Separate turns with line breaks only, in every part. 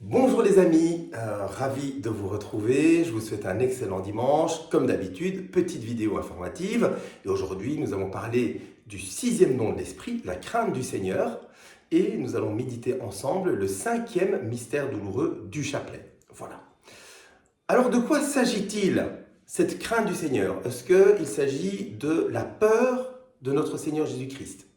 Bonjour les amis, ravi de vous retrouver. Je vous souhaite un excellent dimanche. Comme d'habitude, petite vidéo informative. Et aujourd'hui, nous allons parler du sixième don de l'Esprit, la crainte du Seigneur. Et nous allons méditer ensemble le cinquième mystère douloureux du chapelet. Voilà. Alors de quoi s'agit-il, cette crainte du Seigneur? Est-ce qu'il s'agit de la peur de notre Seigneur Jésus-Christ?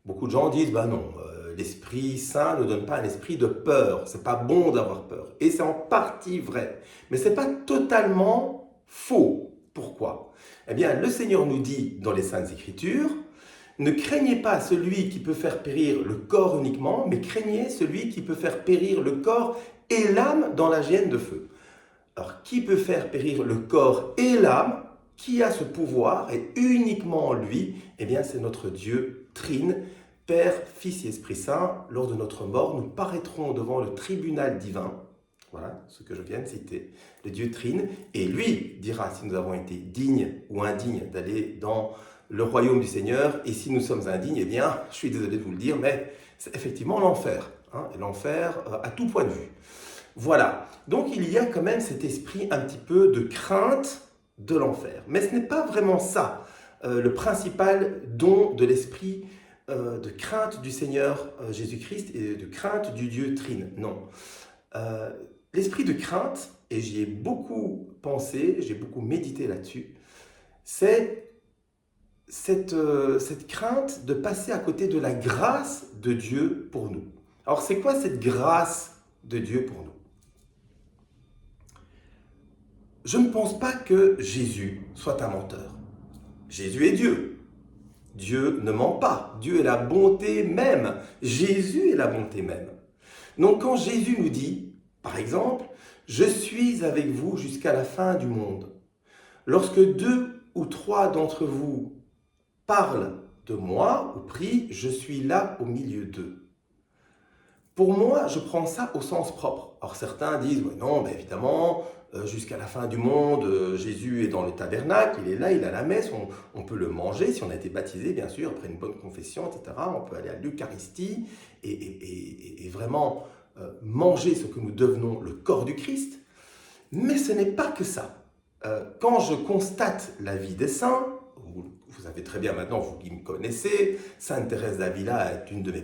Beaucoup de gens disent, non, l'Esprit Saint ne donne pas un esprit de peur. C'est pas bon d'avoir peur. Et c'est en partie vrai. Mais c'est pas totalement faux. Pourquoi? Eh bien, le Seigneur nous dit dans les Saintes Écritures, ne craignez pas celui qui peut faire périr le corps uniquement, mais craignez celui qui peut faire périr le corps et l'âme dans la géhenne de feu. Alors, qui peut faire périr le corps et l'âme? Qui a ce pouvoir? Et uniquement lui, eh bien, c'est notre Dieu Trine, Père, Fils et Esprit Saint. Lors de notre mort, nous paraîtrons devant le tribunal divin. Voilà ce que je viens de citer, le Dieu Trine. Et lui dira si nous avons été dignes ou indignes d'aller dans le royaume du Seigneur. Et si nous sommes indignes, eh bien, je suis désolé de vous le dire, mais c'est effectivement l'enfer. L'enfer à tout point de vue. Voilà, donc il y a quand même cet esprit un petit peu de crainte de l'enfer. Mais ce n'est pas vraiment ça, le principal don de l'esprit de crainte du Seigneur Jésus-Christ et de crainte du Dieu Trine. Non. L'esprit de crainte, et j'y ai beaucoup pensé, j'ai beaucoup médité là-dessus, c'est cette crainte de passer à côté de la grâce de Dieu pour nous. Alors c'est quoi cette grâce de Dieu pour nous? Je ne pense pas que Jésus soit un menteur. Jésus est Dieu. Dieu ne ment pas. Dieu est la bonté même. Jésus est la bonté même. Donc quand Jésus nous dit, par exemple, « Je suis avec vous jusqu'à la fin du monde », lorsque 2 ou 3 d'entre vous parlent de moi ou prient, je suis là au milieu d'eux. Pour moi, je prends ça au sens propre. Alors certains disent, non, mais évidemment, jusqu'à la fin du monde, Jésus est dans le tabernacle, il est là, il a la messe, on peut le manger si on a été baptisé, bien sûr, après une bonne confession, etc. On peut aller à l'Eucharistie et vraiment manger ce que nous devenons le corps du Christ. Mais ce n'est pas que ça. Quand je constate la vie des saints, vous savez très bien maintenant, vous qui me connaissez, Sainte Thérèse d'Avila est une de mes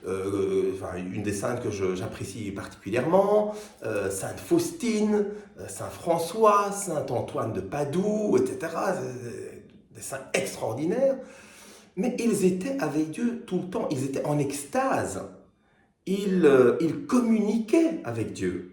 une des saintes que j'apprécie particulièrement, Sainte Faustine, Saint François, Saint Antoine de Padoue, etc. Des saints extraordinaires. Mais ils étaient avec Dieu tout le temps, ils étaient en extase, ils communiquaient avec Dieu.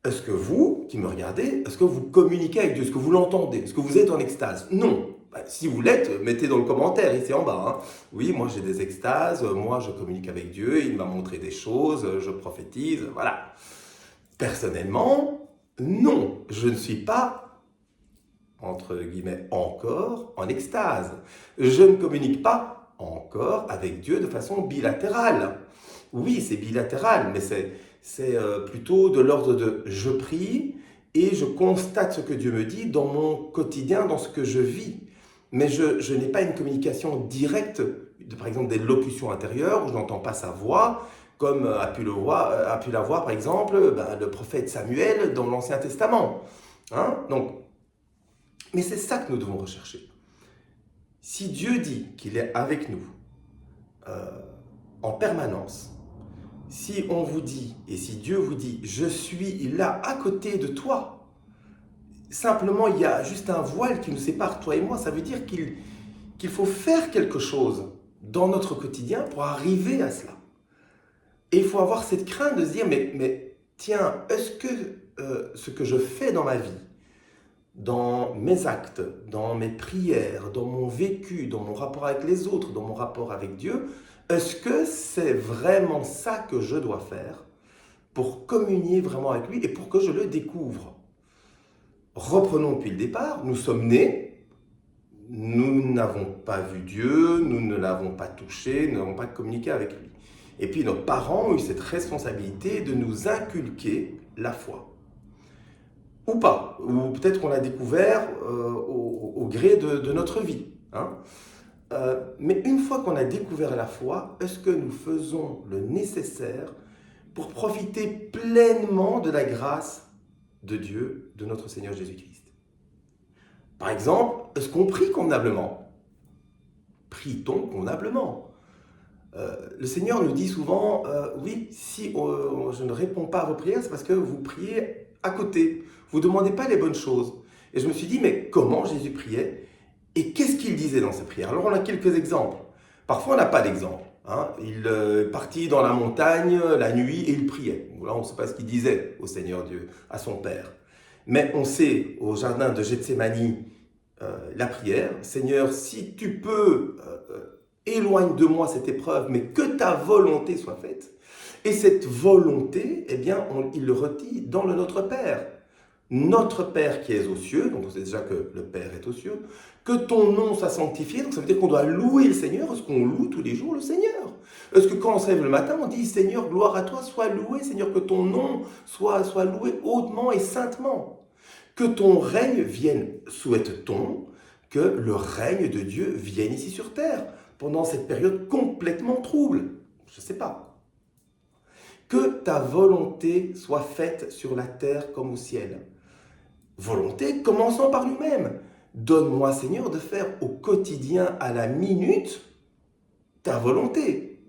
Est-ce que vous, qui me regardez, est-ce que vous communiquez avec Dieu? Est-ce que vous l'entendez? Est-ce que vous êtes en extase? Non. Si vous l'êtes, mettez dans le commentaire, ici en bas. Oui, moi j'ai des extases, moi je communique avec Dieu, il m'a montré des choses, je prophétise, voilà. Personnellement, non, je ne suis pas, entre guillemets, encore en extase. Je ne communique pas encore avec Dieu de façon bilatérale. Oui, c'est bilatéral, mais c'est plutôt de l'ordre de je prie et je constate ce que Dieu me dit dans mon quotidien, dans ce que je vis. Mais je n'ai pas une communication directe, par exemple des locutions intérieures, où je n'entends pas sa voix, comme a pu l'avoir par exemple le prophète Samuel dans l'Ancien Testament. Mais c'est ça que nous devons rechercher. Si Dieu dit qu'il est avec nous en permanence, si on vous dit, et si Dieu vous dit, je suis là à côté de toi, simplement il y a juste un voile qui nous sépare, toi et moi, ça veut dire qu'il faut faire quelque chose dans notre quotidien pour arriver à cela. Et il faut avoir cette crainte de se dire, mais tiens, est-ce que ce que je fais dans ma vie, dans mes actes, dans mes prières, dans mon vécu, dans mon rapport avec les autres, dans mon rapport avec Dieu, est-ce que c'est vraiment ça que je dois faire pour communier vraiment avec lui et pour que je le découvre? Reprenons depuis le départ, nous sommes nés, nous n'avons pas vu Dieu, nous ne l'avons pas touché, nous n'avons pas communiqué avec lui. Et puis nos parents ont eu cette responsabilité de nous inculquer la foi. Ou pas, ou peut-être qu'on l'a découvert au gré de notre vie. Mais une fois qu'on a découvert la foi, est-ce que nous faisons le nécessaire pour profiter pleinement de la grâce de Dieu, de notre Seigneur Jésus-Christ. Par exemple, est-ce qu'on prie convenablement? Prie-t-on convenablement? Le Seigneur nous dit souvent, oui, si je ne réponds pas à vos prières, c'est parce que vous priez à côté. Vous ne demandez pas les bonnes choses. Et je me suis dit, mais comment Jésus priait? Et qu'est-ce qu'il disait dans ses prières? Alors on a quelques exemples. Parfois on n'a pas d'exemple. Il partit dans la montagne la nuit et il priait. Là on ne sait pas ce qu'il disait au Seigneur Dieu, à son Père. Mais on sait au jardin de Gethsémani, la prière, Seigneur, si tu peux, éloigne de moi cette épreuve, mais que ta volonté soit faite. Et cette volonté, eh bien, il le redit dans le Notre Père. Notre Père qui est aux cieux, donc on sait déjà que le Père est aux cieux, que ton nom soit sanctifié, donc ça veut dire qu'on doit louer le Seigneur. Est-ce qu'on loue tous les jours le Seigneur? Est-ce que quand on se lève le matin, on dit Seigneur, gloire à toi, sois loué, Seigneur, que ton nom soit loué hautement et saintement. Que ton règne vienne, souhaite-t-on, que le règne de Dieu vienne ici sur terre, pendant cette période complètement trouble? Je ne sais pas. Que ta volonté soit faite sur la terre comme au ciel. Volonté commençant par nous-mêmes. Donne-moi, Seigneur, de faire au quotidien, à la minute, ta volonté.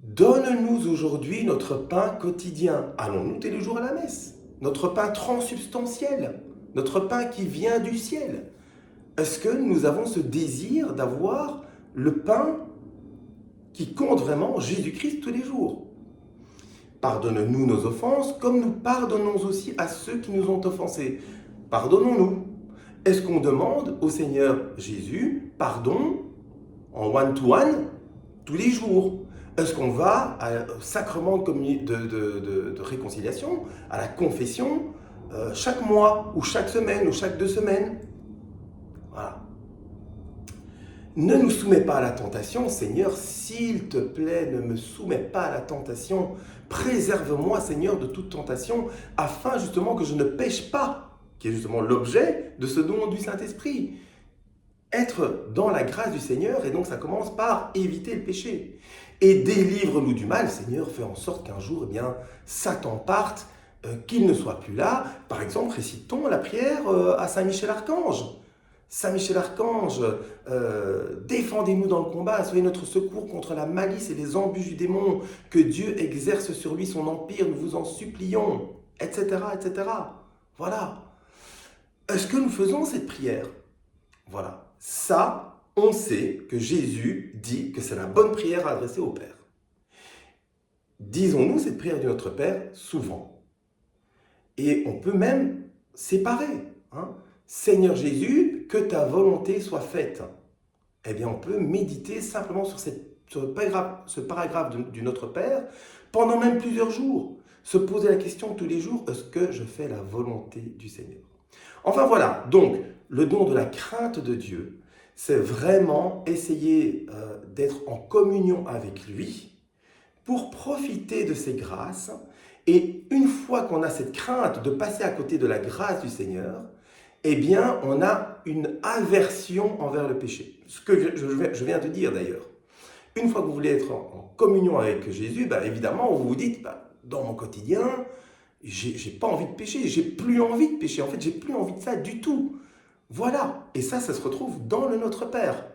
Donne-nous aujourd'hui notre pain quotidien. Allons-nous tous les jours à la messe? Notre pain transsubstantiel, notre pain qui vient du ciel. Est-ce que nous avons ce désir d'avoir le pain qui compte vraiment, Jésus-Christ, tous les jours? Pardonne-nous nos offenses, comme nous pardonnons aussi à ceux qui nous ont offensés. Pardonnons-nous. Est-ce qu'on demande au Seigneur Jésus pardon en one-to-one tous les jours? Est-ce qu'on va au sacrement de réconciliation, à la confession, chaque mois, ou chaque semaine, ou chaque 2 semaines? Voilà. Ne nous soumets pas à la tentation, Seigneur, s'il te plaît, ne me soumets pas à la tentation. Préserve-moi, Seigneur, de toute tentation, afin justement que je ne pêche pas, qui est justement l'objet de ce don du Saint-Esprit. Être dans la grâce du Seigneur, et donc ça commence par éviter le péché. Et délivre-nous du mal, Seigneur, fais en sorte qu'un jour, eh bien, Satan parte, qu'il ne soit plus là. Par exemple, récitons la prière à Saint Michel Archange. Saint Michel Archange, défendez-nous dans le combat, soyez notre secours contre la malice et les embûches du démon, que Dieu exerce sur lui son empire, nous vous en supplions, etc., etc. Voilà. Est-ce que nous faisons cette prière? Voilà. Ça, on sait que Jésus dit que c'est la bonne prière à adresser au Père. Disons-nous cette prière du Notre Père souvent. Et on peut même séparer. Seigneur Jésus, que ta volonté soit faite. Eh bien, on peut méditer simplement sur ce paragraphe du Notre Père pendant même plusieurs jours. Se poser la question tous les jours, est-ce que je fais la volonté du Seigneur? Enfin voilà, donc le don de la crainte de Dieu, c'est vraiment essayer d'être en communion avec lui pour profiter de ses grâces. Et une fois qu'on a cette crainte de passer à côté de la grâce du Seigneur, eh bien, on a une aversion envers le péché. Ce que je viens de dire d'ailleurs. Une fois que vous voulez être en communion avec Jésus, évidemment, vous vous dites, dans mon quotidien, j'ai pas envie de pécher, j'ai plus envie de pécher. En fait, j'ai plus envie de ça du tout. Voilà. Et ça se retrouve dans le Notre Père.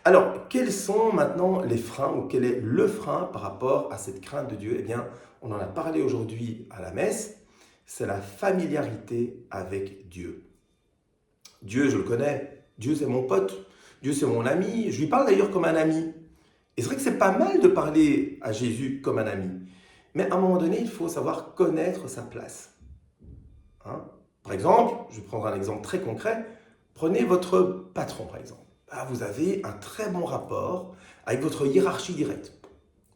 Alors, quels sont maintenant les freins, ou quel est le frein par rapport à cette crainte de Dieu? Eh bien, on en a parlé aujourd'hui à la messe. C'est la familiarité avec Dieu. Dieu, je le connais. Dieu, c'est mon pote. Dieu, c'est mon ami. Je lui parle d'ailleurs comme un ami. Et c'est vrai que c'est pas mal de parler à Jésus comme un ami. Mais à un moment donné, il faut savoir connaître sa place. Par exemple, je vais prendre un exemple très concret. Prenez votre patron, par exemple. Vous avez un très bon rapport avec votre hiérarchie directe.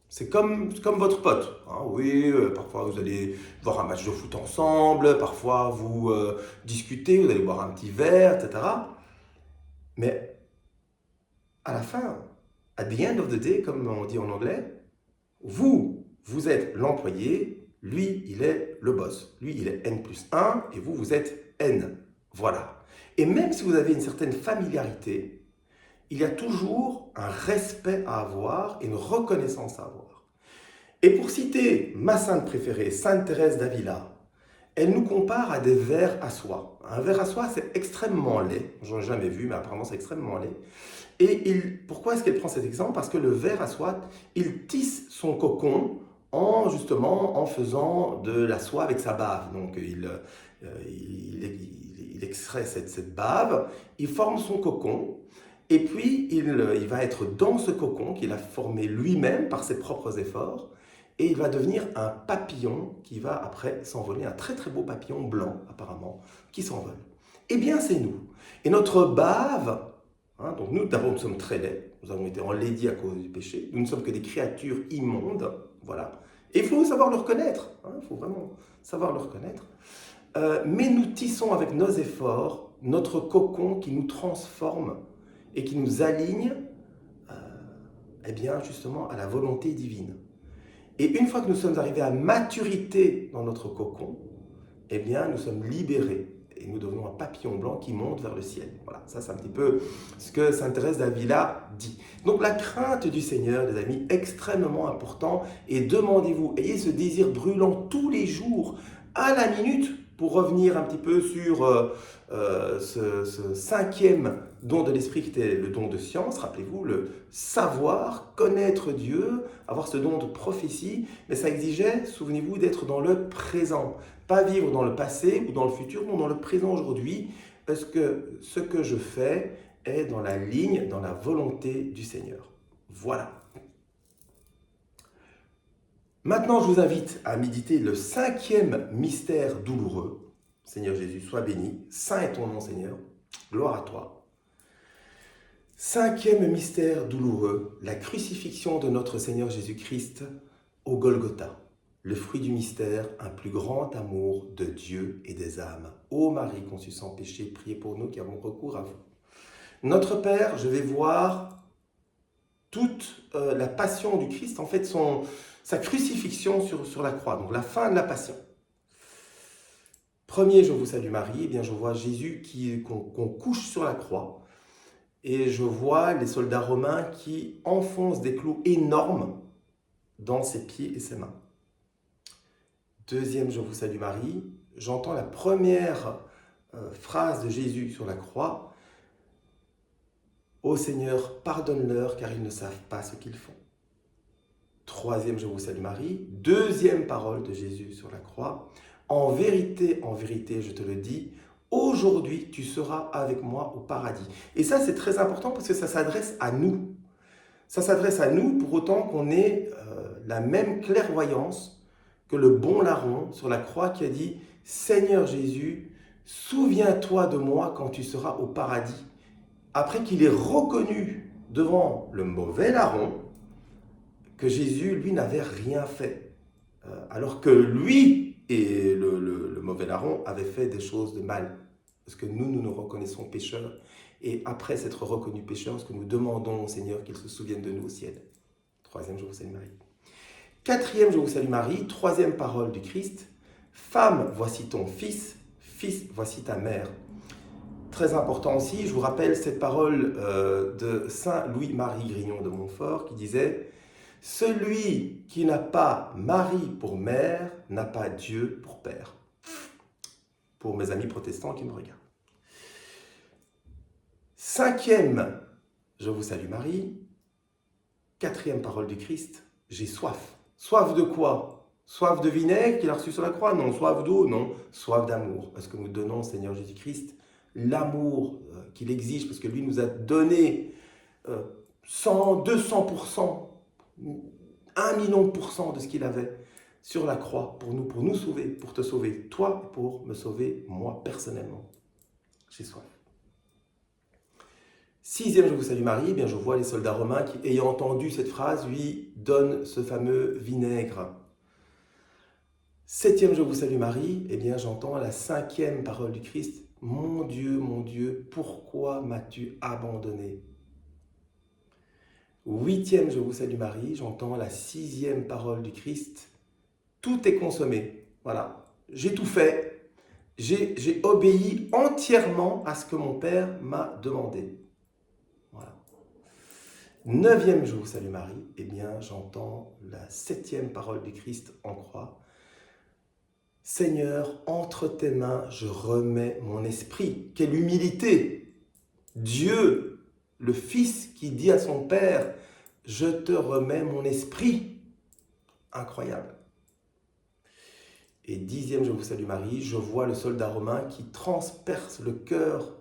C'est comme votre pote. Oui, parfois vous allez voir un match de foot ensemble, parfois vous discutez, vous allez boire un petit verre, etc. Mais à la fin, at the end of the day, comme on dit en anglais, vous êtes l'employé, lui, il est le boss. Lui, il est N+1 et vous êtes N. Voilà. Et même si vous avez une certaine familiarité, il y a toujours un respect à avoir et une reconnaissance à avoir. Et pour citer ma sainte préférée, Sainte Thérèse d'Avila, elle nous compare à des vers à soie. Un ver à soie, c'est extrêmement laid. J'en ai jamais vu, mais apparemment c'est extrêmement laid. Et pourquoi est-ce qu'elle prend cet exemple? Parce que le ver à soie, il tisse son cocon justement en faisant de la soie avec sa bave. Donc il extrait cette bave, il forme son cocon, et puis il va être dans ce cocon qu'il a formé lui-même par ses propres efforts, et il va devenir un papillon qui va après s'envoler, un très très beau papillon blanc apparemment, qui s'envole. Eh bien c'est nous. Et notre bave, donc nous d'abord nous sommes très laids, nous avons été enlaidis à cause du péché, nous ne sommes que des créatures immondes, voilà. Et il faut savoir le reconnaître, il faut vraiment savoir le reconnaître. Mais nous tissons avec nos efforts notre cocon qui nous transforme et qui nous aligne eh bien, justement à la volonté divine. Et une fois que nous sommes arrivés à maturité dans notre cocon, eh bien, nous sommes libérés et nous devenons un papillon blanc qui monte vers le ciel. Voilà, ça c'est un petit peu ce que Sainte Thérèse d'Avila dit. Donc la crainte du Seigneur, les amis, extrêmement important. Et demandez-vous, ayez ce désir brûlant tous les jours, à la minute, pour revenir un petit peu sur ce cinquième don de l'esprit qui était le don de science. Rappelez-vous, le savoir, connaître Dieu, avoir ce don de prophétie, mais ça exigeait, souvenez-vous, d'être dans le présent. Pas vivre dans le passé ou dans le futur, non, dans le présent aujourd'hui. Est-ce que ce que je fais est dans la ligne, dans la volonté du Seigneur? Voilà. Maintenant, je vous invite à méditer le cinquième mystère douloureux. Seigneur Jésus, sois béni. Saint est ton nom, Seigneur. Gloire à toi. Cinquième mystère douloureux, la crucifixion de notre Seigneur Jésus-Christ au Golgotha. Le fruit du mystère, un plus grand amour de Dieu et des âmes. Ô Marie conçue sans péché, priez pour nous qui avons recours à vous. Notre Père, je vais voir toute la passion du Christ, en fait sa crucifixion sur la croix, donc la fin de la passion. Premier, je vous salue Marie, eh bien je vois Jésus qu'on couche sur la croix, et je vois les soldats romains qui enfoncent des clous énormes dans ses pieds et ses mains. Deuxième, je vous salue Marie, j'entends la première phrase de Jésus sur la croix. Ô Seigneur, pardonne-leur car ils ne savent pas ce qu'ils font. Troisième, je vous salue Marie. Deuxième parole de Jésus sur la croix. En vérité, je te le dis, aujourd'hui tu seras avec moi au paradis. Et ça, c'est très important parce que ça s'adresse à nous. Ça s'adresse à nous pour autant qu'on ait la même clairvoyance que le bon larron sur la croix qui a dit « Seigneur Jésus, souviens-toi de moi quand tu seras au paradis ». Après qu'il ait reconnu devant le mauvais larron que Jésus, lui, n'avait rien fait. Alors que lui et le mauvais larron avaient fait des choses de mal. Parce que nous reconnaissons pécheurs. Et après s'être reconnus pécheurs, parce que nous demandons au Seigneur qu'il se souvienne de nous au ciel. Troisième, je vous salue Marie. Quatrième, je vous salue Marie. Troisième parole du Christ. Femme, voici ton fils. Fils, voici ta mère. Très important aussi, je vous rappelle cette parole de Saint Louis-Marie Grignon de Montfort qui disait « Celui qui n'a pas Marie pour mère n'a pas Dieu pour père ». Pour mes amis protestants qui me regardent. Cinquième, je vous salue Marie. Quatrième parole du Christ, j'ai soif. Soif de quoi? Soif de vinaigre qu'il a reçu sur la croix? Non. Soif d'eau? Non. Soif d'amour. Parce que nous donnons au Seigneur Jésus-Christ l'amour qu'il exige, parce que lui nous a donné 100, 200%, 1 million de pourcents de ce qu'il avait sur la croix pour nous sauver, pour te sauver, toi, et pour me sauver, moi, personnellement. J'ai soif. Sixième, je vous salue Marie, eh bien je vois les soldats romains qui, ayant entendu cette phrase, lui donnent ce fameux vinaigre. Septième, je vous salue Marie, eh bien j'entends la cinquième parole du Christ. Mon Dieu, pourquoi m'as-tu abandonné? Huitième, je vous salue Marie, j'entends la sixième parole du Christ. Tout est consommé. Voilà, j'ai tout fait. J'ai obéi entièrement à ce que mon Père m'a demandé. Voilà. 9e, je vous salue Marie, eh bien j'entends la 7e parole du Christ en croix. Seigneur, entre tes mains, je remets mon esprit. Quelle humilité! Dieu, le Fils qui dit à son Père, je te remets mon esprit. Incroyable. Et 10e, je vous salue Marie, je vois le soldat romain qui transperce le cœur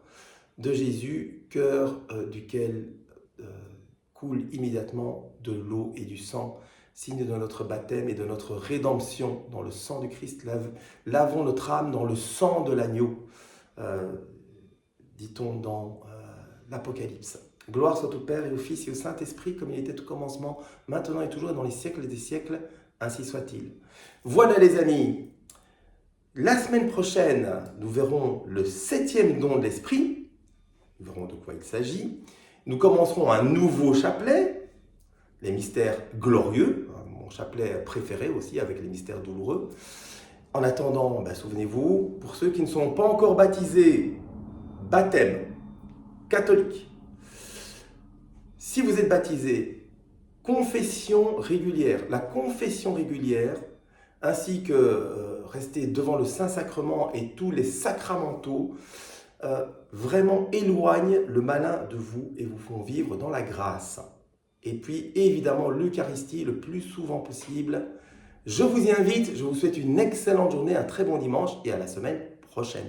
de Jésus, cœur duquel coule immédiatement de l'eau et du sang, signe de notre baptême et de notre rédemption dans le sang du Christ. Lavons notre âme dans le sang de l'agneau, dit-on dans l'Apocalypse. Gloire soit au Père et au Fils et au Saint-Esprit, comme il était au commencement, maintenant et toujours, et dans les siècles des siècles, ainsi soit-il. Voilà les amis, la semaine prochaine, nous verrons le 7e don de l'Esprit, nous verrons de quoi il s'agit. Nous commencerons un nouveau chapelet, les mystères glorieux, mon chapelet préféré aussi avec les mystères douloureux. En attendant, souvenez-vous, pour ceux qui ne sont pas encore baptisés, baptême catholique. Si vous êtes baptisé, confession régulière. La confession régulière, ainsi que rester devant le Saint-Sacrement et tous les sacramentaux, vraiment éloignent le malin de vous et vous font vivre dans la grâce. Et puis évidemment l'Eucharistie le plus souvent possible. Je vous y invite, je vous souhaite une excellente journée, un très bon dimanche et à la semaine prochaine.